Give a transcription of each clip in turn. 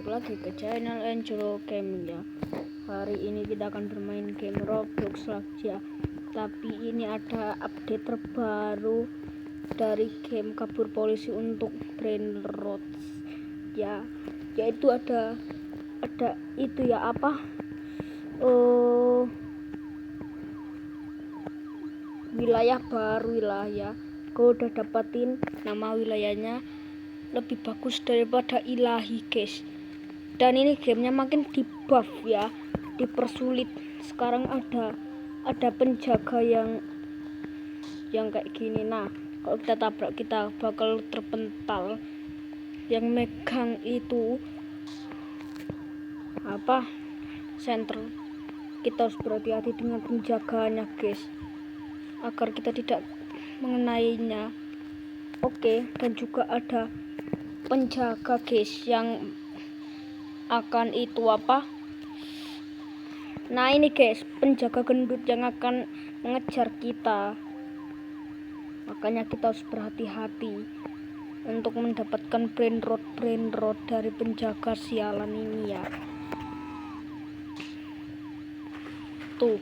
balik lagi ke channel Angelo Game ya. Hari ini kita akan bermain game Roblox lagi ya. Tapi ini ada update terbaru dari game kabur polisi untuk Brain Rot ya. Yaitu ada itu ya, apa wilayah baru lah ya. Gue udah dapatin nama wilayahnya, lebih bagus daripada Ilahi guys. Dan ini gamenya makin di buff ya, dipersulit. Sekarang ada penjaga yang kayak gini. Nah, kalau kita tabrak kita bakal terpental. Yang megang itu apa, senter. Kita harus berhati-hati dengan penjaganya guys, agar kita tidak mengenainya. Oke, dan juga ada penjaga guys yang akan itu apa, nah ini guys, penjaga gendut yang akan mengejar kita. Makanya kita harus berhati-hati untuk mendapatkan brain rot dari penjaga sialan ini ya. Tuh,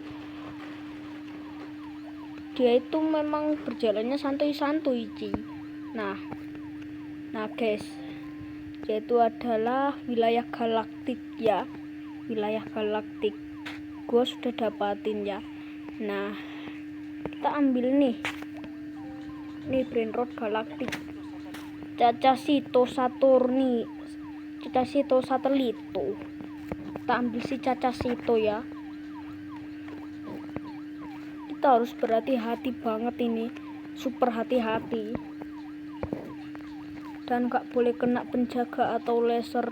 dia itu memang berjalannya santuy-santuy sih. Nah guys, yaitu adalah wilayah galaktik ya, wilayah galaktik. Gua sudah dapatin ya. Nah, kita ambil nih brain rot galaktik Cacasito Saturni, Cacasito Satelito. Kita ambil si Cacasito ya. Kita harus berhati-hati banget ini, super hati-hati. Dan gak boleh kena penjaga atau laser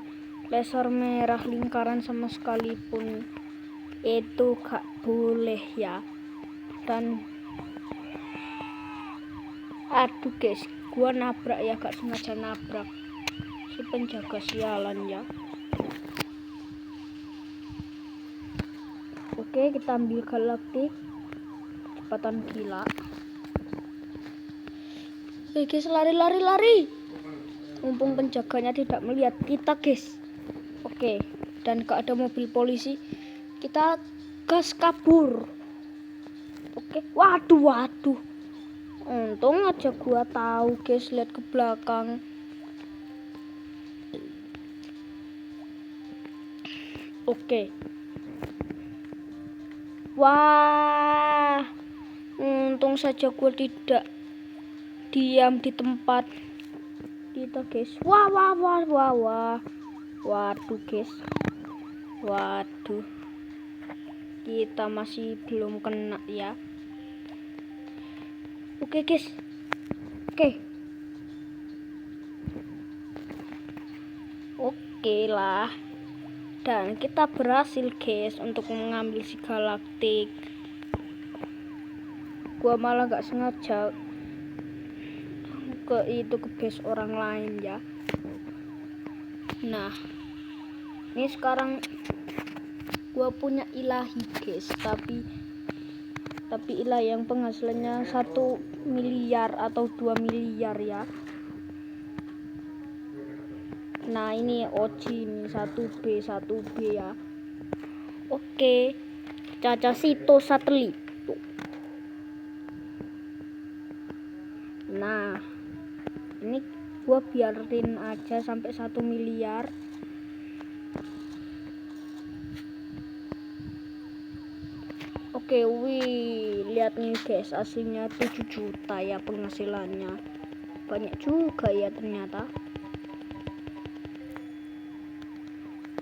merah lingkaran sama sekalipun, itu gak boleh ya. Dan aduh guys, gua nabrak ya, gak sengaja nabrak si penjaga sialan ya. Oke, kita ambil galaktik kecepatan gila. Oke guys, lari, mumpung penjaganya tidak melihat kita guys. Oke, dan gak ada mobil polisi, kita gas kabur. Oke, waduh, untung aja gua tahu guys, lihat ke belakang. Oke, wah, untung saja gua tidak diam di tempat kita guys. Wah, waduh guys, waduh, kita masih belum kena ya. Oke guys, oke lah, dan kita berhasil guys untuk mengambil si galaktik. Gua malah gak sengaja ke base orang lain ya. Nah, ini sekarang gua punya Ilahi guys, tapi Ilahi yang penghasilannya 1 miliar atau 2 miliar ya. Nah, ini OG ini 1B ya. Oke, Cacasito Satelito. Nah, ini gua biarin aja sampai 1 miliar. Oke, wih, lihat nih guys, aslinya 7 juta ya penghasilannya. Banyak juga ya ternyata.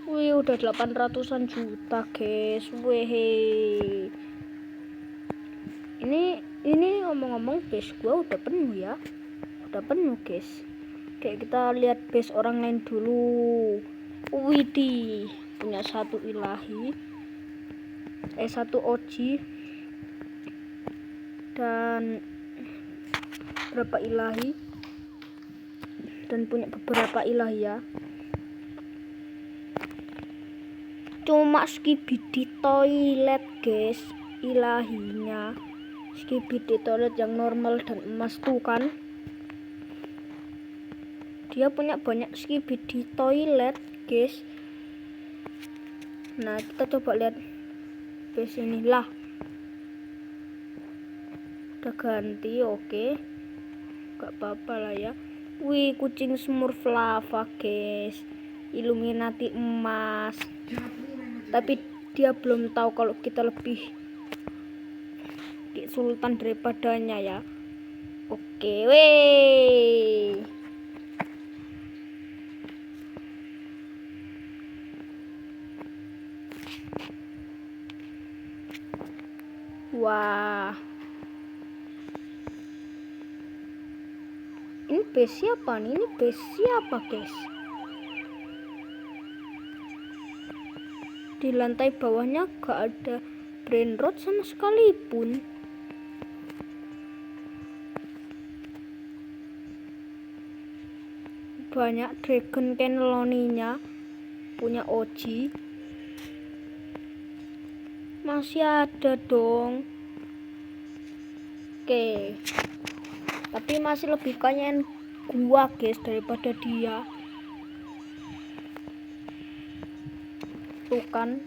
Wih, udah 800-an juta guys. Wih. Ini ngomong-ngomong, base gua udah penuh ya. Udah penuh guys. Oke, kita lihat base orang lain dulu. Widih, punya 1 Ilahi, 1 OG, dan berapa Ilahi, dan punya beberapa Ilahi ya. Cuma skibidi toilet guys Ilahinya, skibidi toilet yang normal dan emas tuh kan, dia punya banyak skibidi toilet guys. Nah kita coba lihat base ini lah, udah ganti. Oke, gak apa-apa lah ya. Wih, kucing smurf lava guys, Illuminati emas, tapi dia belum tahu kalau kita lebih sultan daripadanya ya. Oke, weh. Wah, ini base siapa nih? Ini base siapa guys? Di lantai bawahnya gak ada brain rot sama sekalipun. Banyak dragon cannelloni-nya punya Oji. Masih ada dong. Oke, tapi masih lebih kangen gua guys daripada dia. Tuh kan,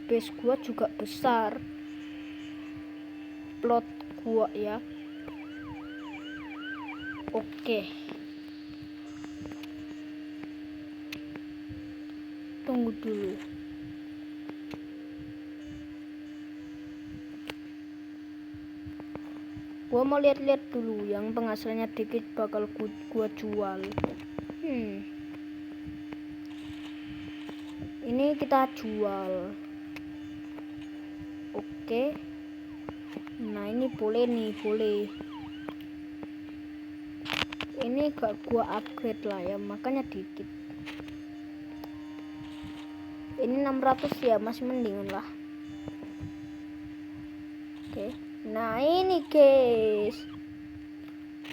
base gua juga besar, plot gua ya. Oke, tunggu dulu. Gua mau lihat-lihat dulu, yang penghasilannya dikit bakal gua jual. Ini kita jual. Oke, nah ini boleh nih, boleh. Ini gak gua upgrade lah ya, makanya dikit. Ini 600 ya, masih mendingan lah. Oke, nah ini guys,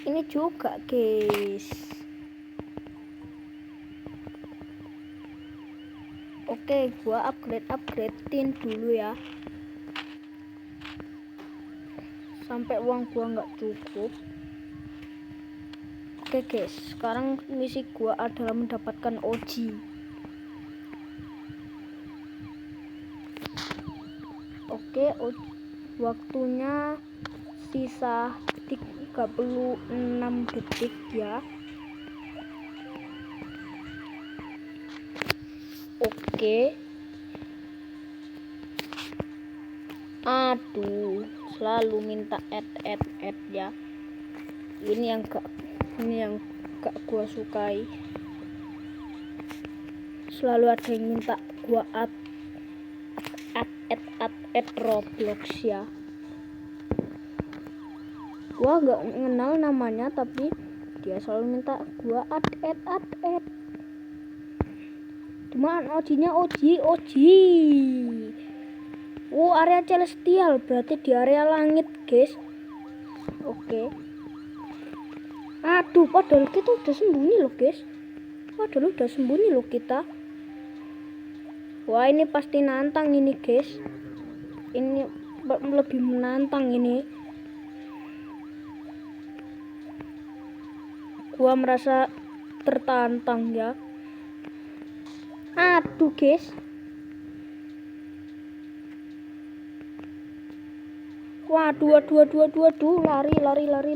ini juga guys. Oke, gua upgradein dulu ya, sampai uang gua nggak cukup. Oke guys, sekarang misi gua adalah mendapatkan Oji. Oke, waktunya sisa 36 detik ya. Oke, aduh, selalu minta add ya. Ini yang gak gua sukai. Selalu ada yang minta gua add Roblox ya. Gua nggak kenal namanya, tapi dia selalu minta gua add. Cuman Ojinya Oji. Oh, area celestial, berarti di area langit guys. Oke. Aduh, padahal kita udah sembunyi loh guys. Kita. Wah, ini pasti nantang ini guys. Ini lebih menantang ini. Gua merasa tertantang ya. Aduh guys. Waduh,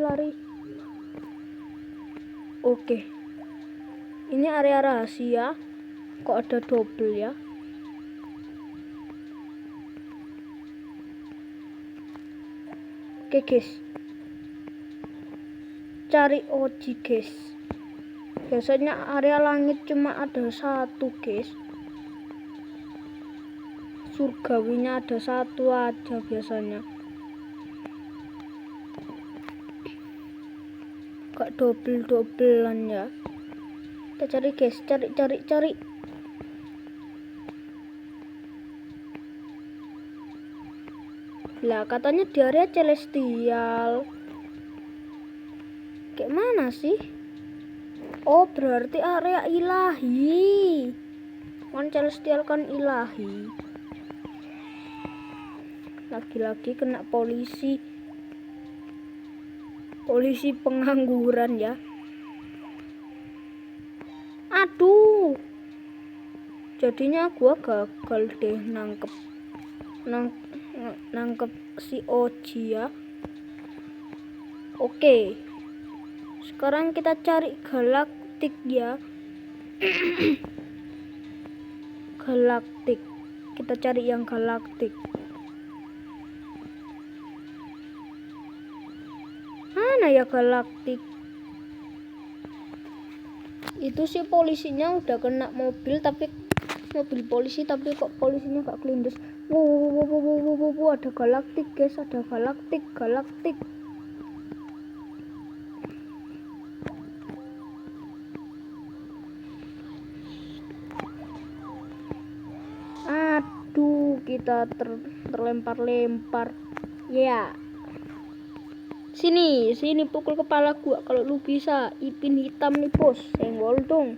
lari. Oke. Ini area rahasia. Kok ada double ya? Oke guys, cari Oji guys. Biasanya area langit cuma ada satu guys. Surgawinya ada satu aja biasanya. Gak double-doublean ya. Kita cari guys, cari. Lah katanya di area celestial. Kayak mana sih? Oh, berarti area ilahi. Kan celestial kan ilahi. Lagi-lagi kena polisi. Polisi pengangguran ya. Aduh. Jadinya gua gagal deh nangkep si Oji ya. Oke. Sekarang kita cari galaktik ya. Galaktik. Kita cari yang galaktik. Mana ya galaktik? Itu si polisinya udah kena mobil polisi tapi kok polisinya gak kelindes. Wow, ada galaktik guys, ada galaktik. Aduh, kita terlempar-lempar. Ya. Sini pukul kepala gua kalau lu bisa. Ipin hitam nih, bos. Senggol dong.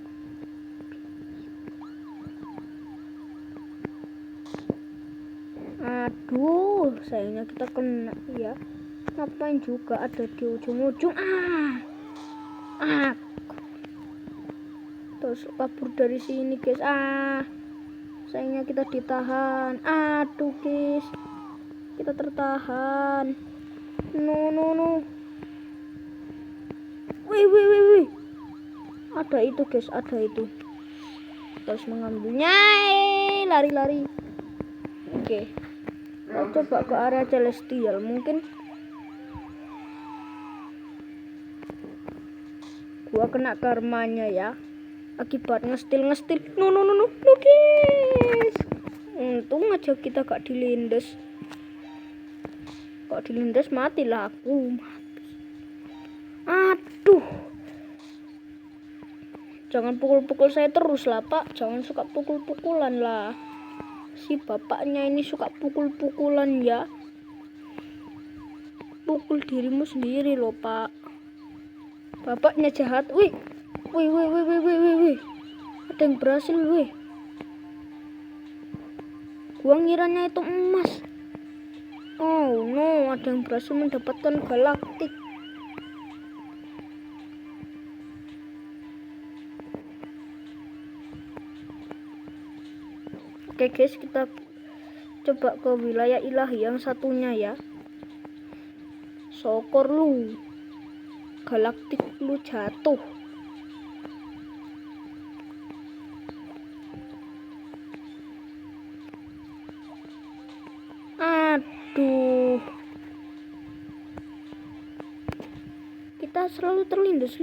Aduh, sayangnya kita kena ya. Ngapain juga ada di ujung-ujung. Terus kabur dari sini, guys. Sayangnya kita ditahan. Aduh, guys. Kita tertahan. No. Wih. Ada itu, guys, ada itu. Terus mengambilnya. Lari. Oke. Kita coba ke area celestial. Mungkin gua kena karmanya ya. Akibat ngestil. No, guys. Untung aja kita gak dilindes. Kok dilindes matilah aku. Aduh. Jangan pukul-pukul saya terus lah, Pak. Jangan suka pukul-pukulan lah. Si bapaknya ini suka pukul-pukulan ya. Pukul dirimu sendiri loh, Pak. Bapaknya jahat. Wih. Ada yang berhasil, wih. Gua ngiranya itu emas. Oh no, ada yang berhasil mendapatkan galaktik. Oke guys, kita coba ke wilayah ilahi yang satunya ya. Syukur lu, galaktik lu jatuh. Aduh, kita selalu terlindes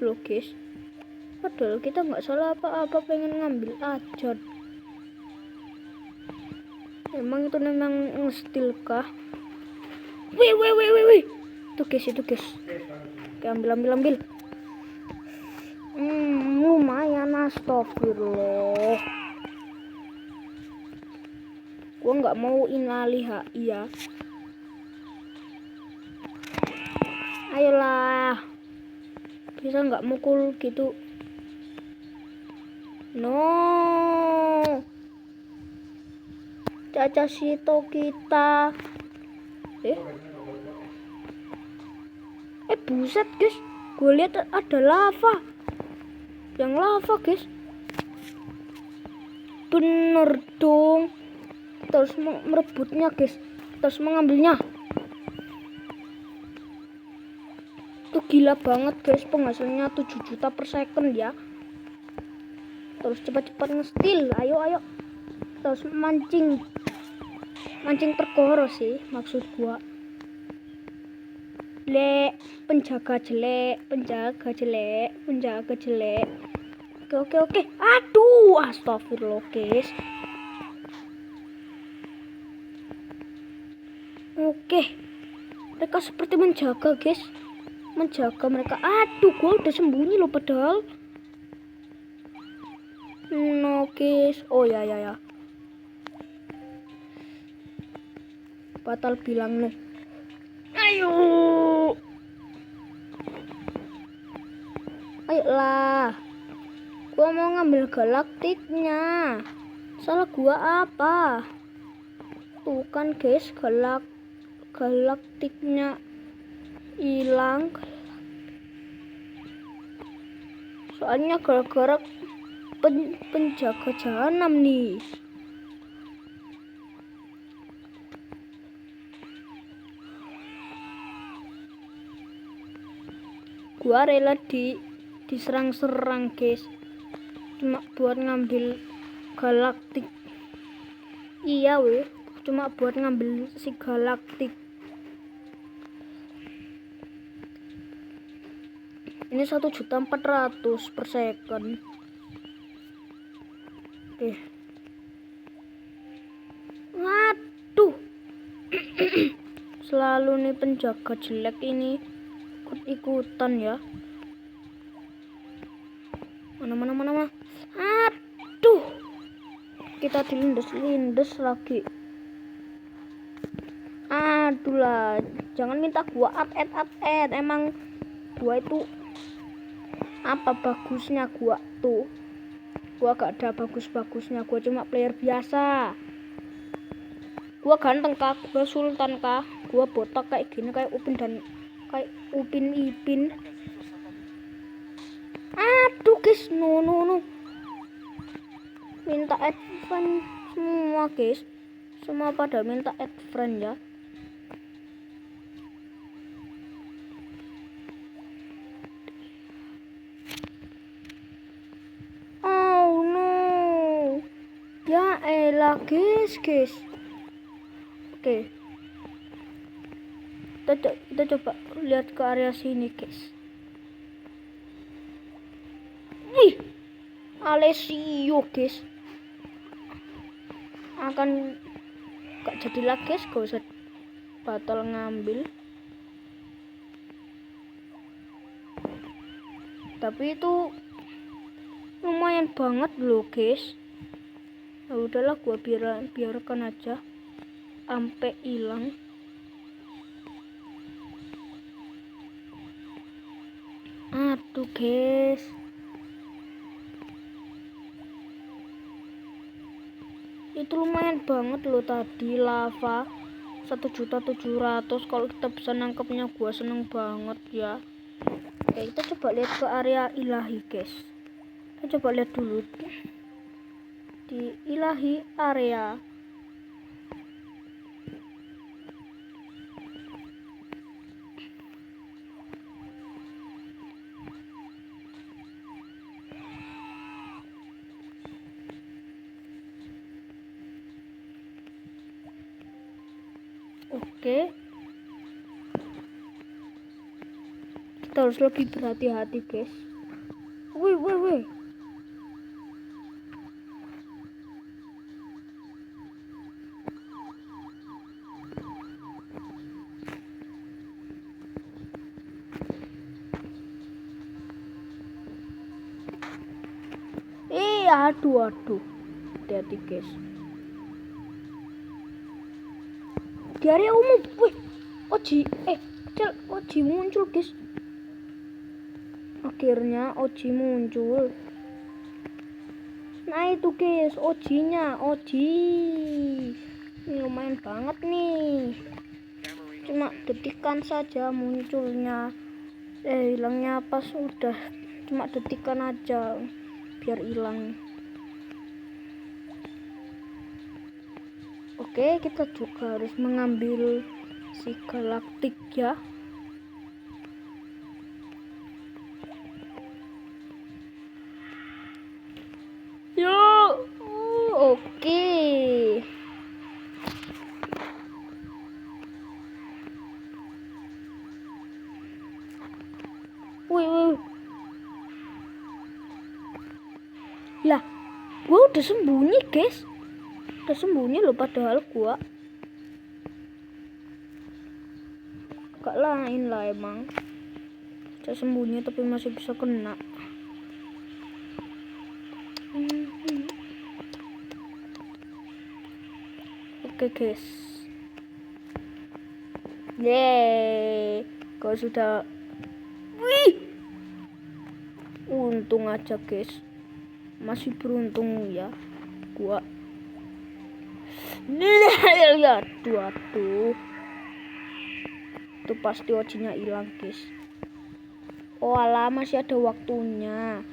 loh guys. Padahal kita nggak salah apa-apa, pengen ngambil aja. Emang itu memang ngestil kah? Wih. Itu guys. Oke, ambil. Lumayan, astagfirullah. Gua nggak mau inali ya. Ayolah. Bisa nggak mukul gitu? No. Caca Sito kita. Buset guys, gue lihat ada lava. Yang lava guys. Bener dong. Terus merebutnya guys. Terus mengambilnya. Tuh gila banget guys, penghasilnya 7 juta per second ya. Terus cepat-cepat ngestil. Ayo. Terus mancing perkoro sih maksud gua. Penjaga jelek. Oke. Aduh, astagfirullah guys. Oke. Mereka seperti menjaga guys. Mereka. Aduh, gua udah sembunyi loh padahal. No guys. Oh ya. Batal bilang nih. Ayolah. Gua mau ngambil galaktiknya. Salah gua apa? Tuh kan guys, galaktiknya. hilang. Soalnya gara-gara penjaga jahanam nih. Gua rela diserang-serang guys, cuma buat ngambil galaktik. Iya weh, cuma buat ngambil si galaktik. Ini 1.400.000 per second. Oke. Waduh. Selalu nih penjaga jelek ini ikut-ikutan ya. Mana. Aduh. Kita dilindes-lindes lagi. Aduh lah, jangan minta gua at. Emang gua itu apa bagusnya gua tuh? Gua gak ada bagus-bagusnya, gua cuma player biasa. Gua ganteng kah? Gua sultan kah? Gua botak kayak gini, kayak Upin Ipin. Aduh guys, no. Minta add friend semua guys. Semua pada minta add friend ya. Oh no. Ya elah guys. Oke. Kita coba lihat ke area sini guys. Wih, Alessio guys. Akan gak jadi lagi guys, gak usah batal ngambil. Tapi itu lumayan banget loh guys. Nah, udahlah gua biarkan aja sampai hilang. Aduh guys, itu lumayan banget loh tadi lava 1.700.000. Kalau kita bisa nangkepnya gua seneng banget ya. Oke, kita coba lihat ke area ilahi guys. Kita coba lihat dulu di ilahi area. Oke, kita harus lebih berhati-hati guys. Wih. Aduh. Hati-hati guys. Di area umum. Wih, Oji muncul guys. Akhirnya Oji muncul. Nah itu guys, Ojinya. Ini lumayan banget nih. Cuma detikan saja munculnya. Hilangnya pas udah cuma detikan aja biar hilang. Oke, kita juga harus mengambil si galaktik ya. Oke. Wih. Lah, gua udah sembunyi guys. Udah sembunyi loh, padahal gua gak lain lah emang. Udah sembunyi tapi masih bisa kena. Oke guys. Yeay, kau sudah. Wih, untung aja guys, masih beruntung ya gua. Lihat, waduh. itu pasti ojinya hilang guys. Oh alah, masih ada waktunya.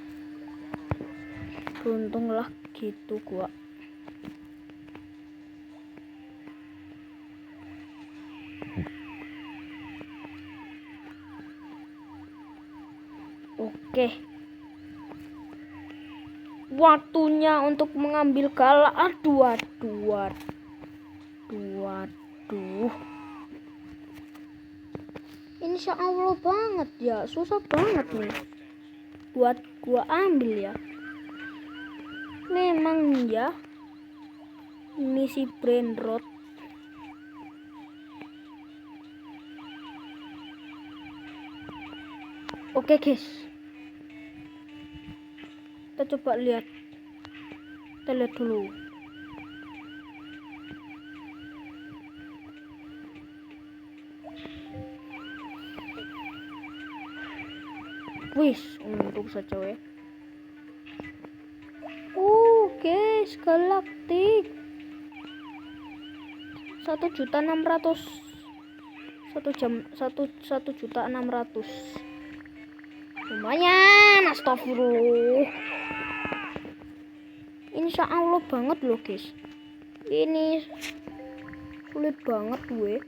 Beruntunglah gitu gua. Oke. Waktunya untuk mengambil galak. Aduh. Insya Allah banget ya. Susah banget nih buat gua ambil ya. Memang ya. Misi brain rot. Oke guys. Kita coba lihat. Kita lihat dulu. Wis, untung saja ya. Guys, galaktik 1.600.000 1.600.000 lumayan. Astagfirullah, insya Allah banget loh guys, ini sulit banget gue.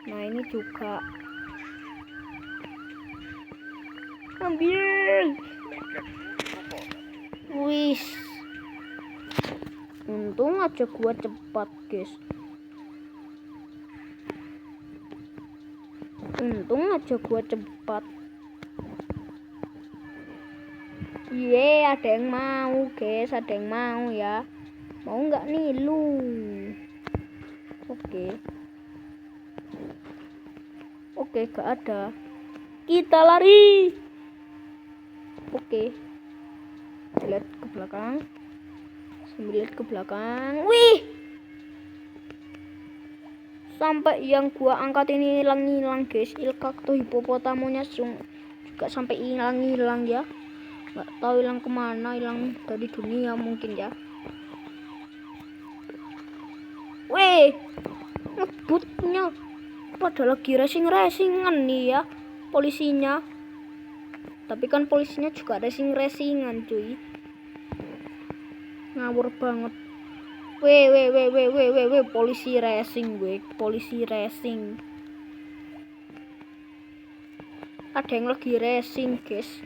Nah ini juga ambil. Wis, untung aja gua cepat guys. Ada yang mau guys, ada yang mau ya. Mau nggak nih lu? Oke, gak ada. Kita lari. Oke. Lihat ke belakang. Sambil lihat ke belakang. Wih. Sampai yang gua angkat ini hilang guys. Ilcacto hippopotamus juga sampai hilang ya. Nggak tahu hilang kemana, hilang dari dunia mungkin ya. Weh, ngebutnya pada lagi racingan nih ya polisinya. Tapi kan polisinya juga racingan cuy. Ngawur banget. Weh, polisi racing. Ada yang lagi racing guys.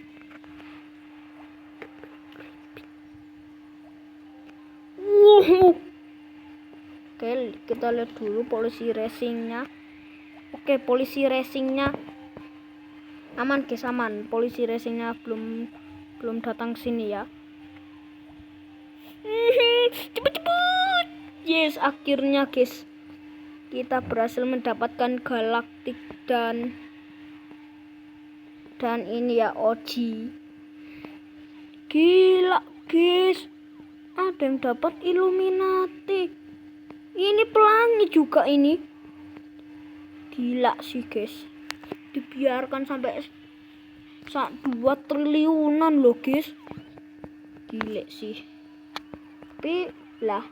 Oke, kita lihat dulu polisi racingnya. Oke, polisi racingnya aman guys, aman. Polisi racingnya belum datang sini ya. Cepet. Yes, akhirnya guys kita berhasil mendapatkan galaktik dan ini ya Oji. Gila guys, ada yang dapat Illuminati. Ini pelangi juga ini. Gila sih guys, dibiarkan sampai 2 triliunan loh guys. Gile sih. Tapi lah,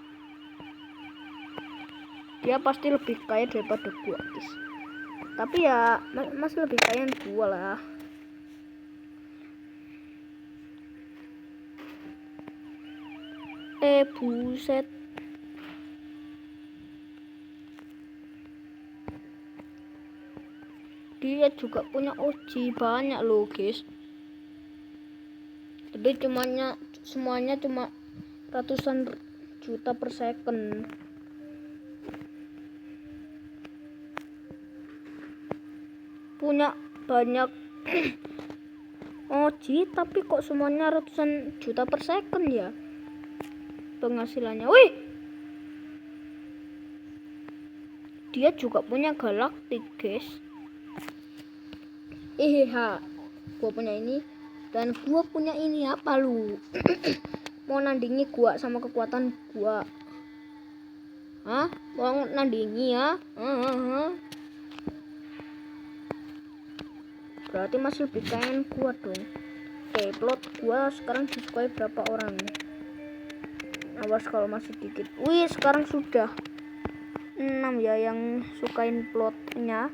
dia pasti lebih kaya daripada gua guys. Tapi ya masih lebih kaya gua lah. Buset. Dia juga punya Oji banyak loh guys. Tapi semuanya cuma ratusan juta per second. Punya banyak Oji tapi kok semuanya ratusan juta per second ya penghasilannya. Wih, dia juga punya galaktik guys. Gua punya ini dan gua punya ini apa lu? Mau nandingi gua sama kekuatan gua? Mau nandingi ya? Berarti masih lebih kaya gua dong. Plot gua sekarang disukai berapa orang? Awas kalau masih dikit. Wih, sekarang sudah 6 6 ya yang sukain plotnya.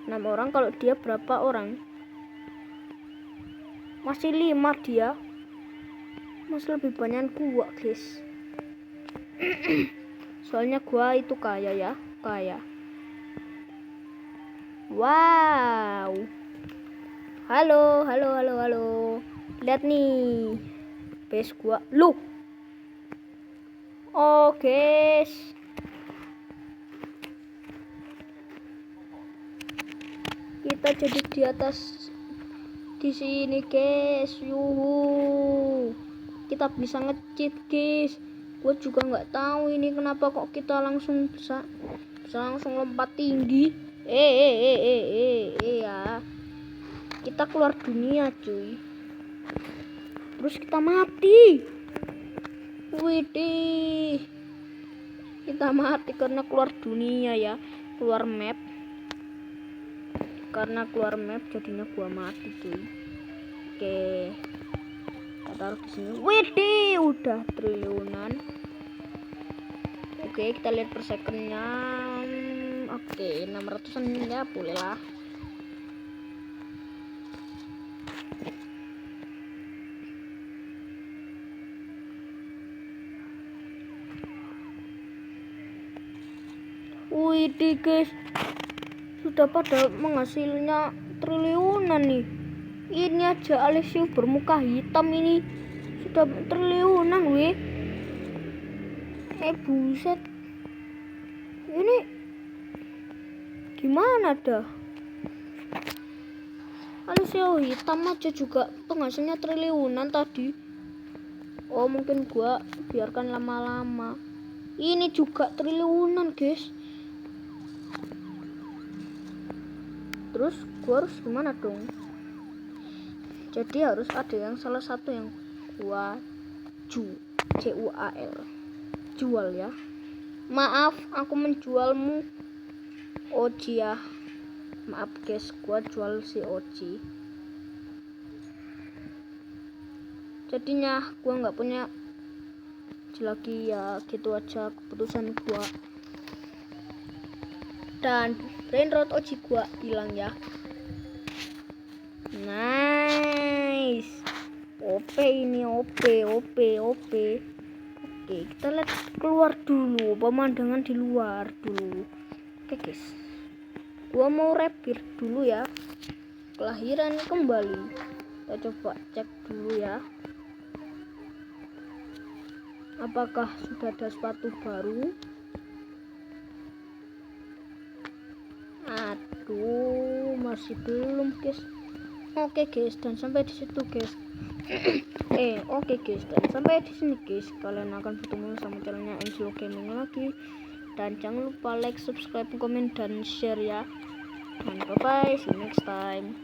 6 orang, kalau dia berapa orang? Masih 5 dia. Masih lebih banyak gua guys. Soalnya gua itu kaya ya, kaya. Wow. Halo. Lihat nih. Base gua. Lu. Oh, guys. Kita jadi di atas di sini, guys. Yuhu. Kita bisa nge-cheat, guys. Gue juga nggak tahu ini kenapa kok kita langsung bisa langsung lompat tinggi. Ya. Kita keluar dunia, cuy. Terus kita mati. Widih. Kita mati karena keluar dunia ya, keluar map. Karena keluar map jadinya gua mati, cuy. Oke. Kita taruh di sini. Widih, udah triliunan. Oke, kita lihat per secondnya. Oke, 600-an ya, boleh lah. Widih guys, sudah pada menghasilnya triliunan nih. Ini aja Alessio bermuka hitam ini sudah triliunan weh. Buset, ini gimana dah? Alessio hitam aja juga penghasilnya triliunan tadi. Oh, mungkin gua biarkan lama-lama. Ini juga triliunan guys. Terus gua harus gimana dong? Jadi harus ada yang salah satu yang gua jual ya. Maaf, aku menjualmu Oji ya. Maaf guys, gua jual si Oji. Jadinya gua nggak punya lagi ya, gitu aja keputusan gua. Dan Brainrot Oji gua hilang ya. Nice. OP ini, OP. Oke, kita lihat keluar dulu, pemandangan di luar dulu. Oke guys, gua mau repair dulu ya. Kelahiran kembali. Kita coba cek dulu ya. Apakah sudah ada sepatu baru? Aduh, masih belum guys. Oke guys, dan sampai di situ guys. Oke guys, dan sampai di sini guys. Kalian akan bertemu sama channelnya Enslo Gaming lagi. Dan jangan lupa like, subscribe, komen, dan share ya. Dan bye bye, see you next time.